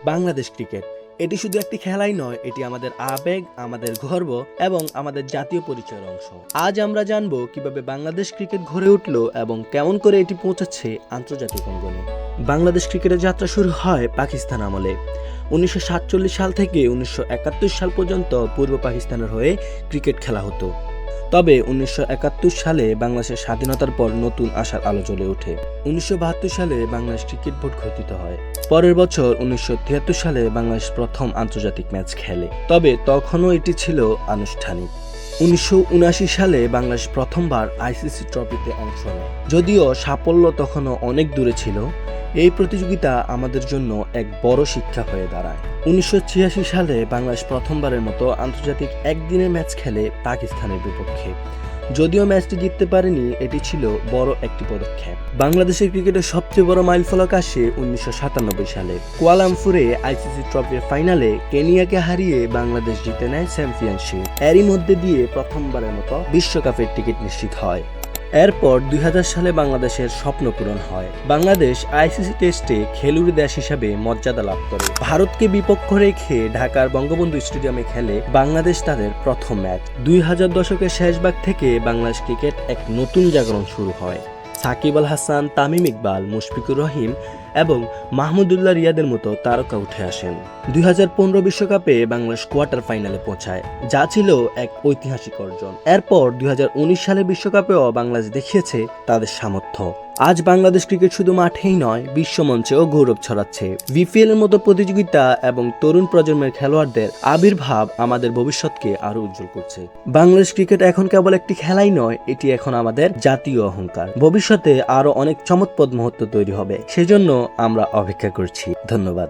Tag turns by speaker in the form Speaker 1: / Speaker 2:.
Speaker 1: Bangladesh cricket এটি শুধু একটি খেলাই নয়, এটি আমাদের আবেগ, আমাদের গর্ব এবং আমাদের জাতীয় পরিচয়ের অংশ। আজ আমরা জানবো কিভাবে বাংলাদেশ ক্রিকেট গড়ে উঠলো এবং কেমন করে এটি পৌঁছাচ্ছে আন্তর্জাতিক অঙ্গনে। বাংলাদেশ ক্রিকেটের যাত্রা শুরু হয় পাকিস্তান আমলে। 1947 সাল থেকে 1971 সাল পর্যন্ত পূর্ব পাকিস্তানের হয়ে ক্রিকেট খেলা হতো। তবে 1971 সালে বাংলাদেশের স্বাধীনতার পর নতুন আশার আলো জ্বলে ওঠে। 1972 সালে বাংলাদেশ ক্রিকেট বোর্ড গঠিত হয়। পরের বছর 1973 সালে বাংলাদেশ প্রথম আন্তর্জাতিক ম্যাচ খেলে, তবে তখনও এটি ছিল আনুষ্ঠানিক। 1979 সালে বাংলাদেশ প্রথমবার আইসিসি ট্রফিতে অংশ নেয়। যদিও সাফল্য তখনও অনেক দূরে ছিল, এই প্রতিযোগিতা আমাদের জন্য এক বড় শিক্ষা হয়ে দাঁড়ায়। 1986 সালে বাংলাদেশ প্রথমবারের মতো আন্তর্জাতিক একদিনের ম্যাচ খেলে পাকিস্তানের বিপক্ষে। যদিও ম্যাচটি জিততে পারেনি, এটি ছিল বড় একটি পদক্ষেপ। বাংলাদেশের ক্রিকেটের সবচেয়ে বড় মাইলফলক আসে 1997 সালে। কুয়ালালামপুরে আইসিসি ট্রফির ফাইনালে কেনিয়াকে হারিয়ে বাংলাদেশ জিতে নেয় চ্যাম্পিয়নশিপ। এরই মধ্যে দিয়ে প্রথমবারের মতো বিশ্বকাপের টিকিট নিশ্চিত হয়। এরপর 2000 সালে বাংলাদেশের স্বপ্ন পূরণ হয়। বাংলাদেশ আইসিসি টেস্টে খেলুড়ে দেশ হিসাবে মর্যাদা লাভ করে। ভারতকে বিপক্ষ রেখে ঢাকার বঙ্গবন্ধু স্টেডিয়ামে খেলে বাংলাদেশ তাদের প্রথম ম্যাচ। 2000 দশকের শেষ ভাগ থেকে বাংলাদেশ ক্রিকেট এক নতুন জাগরণ শুরু হয়। সাকিব আল হাসান, তামিম ইকবাল, মুশফিকুর রহিম এবং মাহমুদুল্লাহ রিয়াদের মতো তারকা উঠে আসেন। 2015 বিশ্বকাপে বাংলাদেশ কোয়ার্টার ফাইনালে পৌঁছায়, যা ছিল এক ঐতিহাসিক অর্জন। এরপর 2019 সালের বিশ্বকাপেও বাংলাদেশ দেখিয়েছে তাদের সামর্থ্য। আজ বাংলাদেশ ক্রিকেট শুধু মাঠেই নয়, বিশ্বমঞ্চেও গৌরব ছড়াচ্ছে। বিপিএল এর মতো প্রতিযোগিতা এবং তরুণ প্রজন্মের খেলোয়াড়দের আবির্ভাব আমাদের ভবিষ্যৎকে আরো উজ্জ্বল করছে। বাংলাদেশ ক্রিকেট এখন কেবল একটি খেলাই নয়, এটি এখন আমাদের জাতীয় অহংকার। ভবিষ্যতে আরো অনেক চমকপ্রদ মুহূর্ত তৈরি হবে, সেজন্য আমরা অপেক্ষা করছি। ধন্যবাদ।